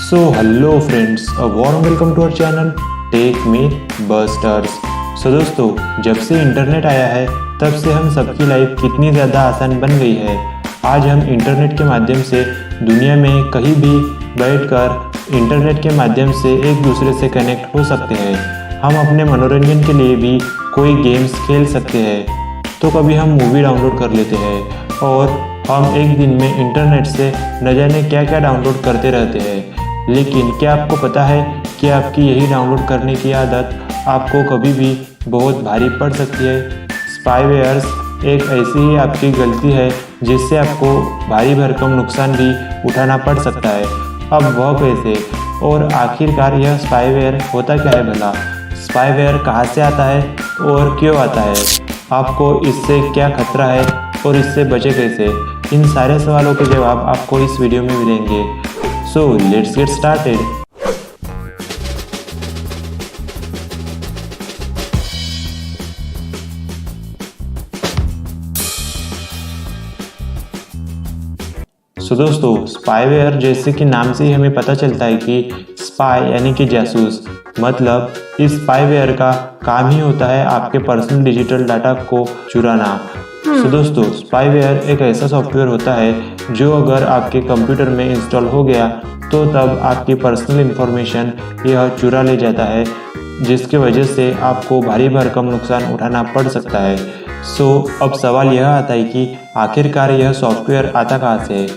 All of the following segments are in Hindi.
Hello friends, a warm welcome to our channel Tech so दोस्तों, जब से इंटरनेट आया है तब से हम सबकी लाइफ कितनी ज़्यादा आसान बन गई है। आज हम इंटरनेट के माध्यम से दुनिया में कहीं भी बैठकर इंटरनेट के माध्यम से एक दूसरे से कनेक्ट हो सकते हैं। हम अपने मनोरंजन के लिए भी कोई गेम्स खेल सकते हैं, तो कभी हम मूवी डाउनलोड कर लेते हैं और हम एक दिन में इंटरनेट से न जाने क्या क्या डाउनलोड करते रहते हैं। लेकिन क्या आपको पता है कि आपकी यही डाउनलोड करने की आदत आपको कभी भी बहुत भारी पड़ सकती है। स्पाईवेयर्स एक ऐसी ही आपकी गलती है जिससे आपको भारी भरकम नुकसान भी उठाना पड़ सकता है। अब वह कैसे और आखिरकार यह स्पाईवेयर होता क्या है भला? स्पाईवेयर कहाँ से आता है और क्यों आता है? आपको इससे क्या खतरा है और इससे बचे कैसे? इन सारे सवालों के जवाब आपको इस वीडियो में मिलेंगे। So let's get started. दोस्तों, स्पाईवेयर जैसे कि नाम से ही हमें पता चलता है कि स्पाई यानी कि जासूस, मतलब इस स्पाईवेयर का काम ही होता है आपके पर्सनल डिजिटल डाटा को चुराना। दोस्तों, स्पाईवेयर एक ऐसा सॉफ्टवेयर होता है जो अगर आपके कंप्यूटर में इंस्टॉल हो गया तो तब आपकी पर्सनल इंफॉर्मेशन यह चुरा ले जाता है, जिसकी वजह से आपको भारी भरकम नुकसान उठाना पड़ सकता है। अब सवाल यह आता है कि आखिरकार यह सॉफ्टवेयर आता कहाँ से है?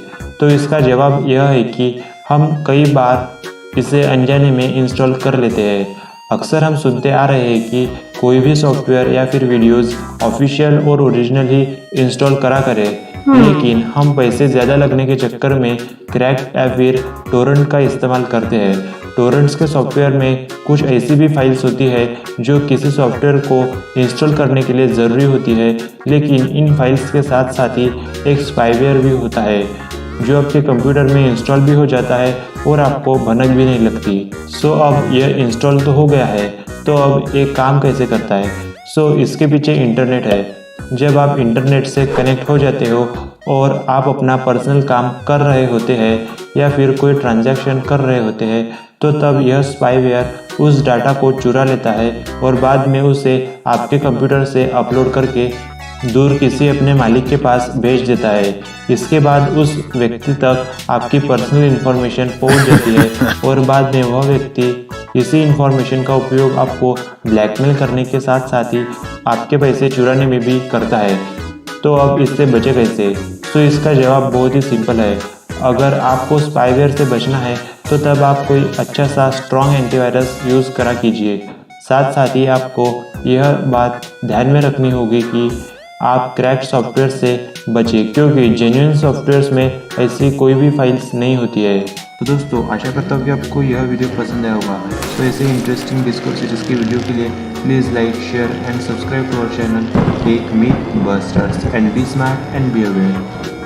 तो इसका जवाब यह है कि हम कई बार इसे अनजाने में इंस्टॉल कर लेते हैं। अक्सर हम सुनते आ रहे हैं कि कोई भी सॉफ्टवेयर या फिर वीडियोस ऑफिशियल और ओरिजिनल ही इंस्टॉल करा करें, लेकिन हम पैसे ज़्यादा लगने के चक्कर में क्रैक्ड या फिर टोरेंट का इस्तेमाल करते हैं। टोरेंट्स के सॉफ्टवेयर में कुछ ऐसी भी फाइल्स होती है जो किसी सॉफ्टवेयर को इंस्टॉल करने के लिए ज़रूरी होती है, लेकिन इन फाइल्स के साथ साथ ही एक स्पाईवेयर भी होता है जो आपके कंप्यूटर में इंस्टॉल भी हो जाता है और आपको भनक भी नहीं लगती। अब यह इंस्टॉल तो हो गया है, तो अब एक काम कैसे करता है? इसके पीछे इंटरनेट है। जब आप इंटरनेट से कनेक्ट हो जाते हो और आप अपना पर्सनल काम कर रहे होते हैं या फिर कोई ट्रांजैक्शन कर रहे होते हैं, तो तब यह स्पाईवेयर उस डाटा को चुरा लेता है और बाद में उसे आपके कंप्यूटर से अपलोड करके दूर किसी अपने मालिक के पास भेज देता है। इसके बाद उस व्यक्ति तक आपकी पर्सनल इंफॉर्मेशन पहुंच जाती है और बाद में वह व्यक्ति इसी इंफॉर्मेशन का उपयोग आपको ब्लैकमेल करने के साथ साथ ही आपके पैसे चुराने में भी करता है। तो अब इससे बचे कैसे? इसका जवाब बहुत ही सिंपल है। अगर आपको स्पाईवेयर से बचना है तो तब आप कोई अच्छा सा स्ट्रॉन्ग एंटीवायरस यूज़ करा कीजिए। साथ साथ ही आपको यह बात ध्यान में रखनी होगी कि आप क्रैक्ड सॉफ्टवेयर से बचें, क्योंकि जेन्युइन सॉफ्टवेयर्स में ऐसी कोई भी फाइल्स नहीं होती है। तो दोस्तों, आशा करता हूँ कि आपको यह वीडियो पसंद आया होगा। ऐसे इंटरेस्टिंग डिस्कोर्स सीरीज की वीडियो के लिए please like, share and subscribe to our channel Tech Me Busters and be smart and be aware.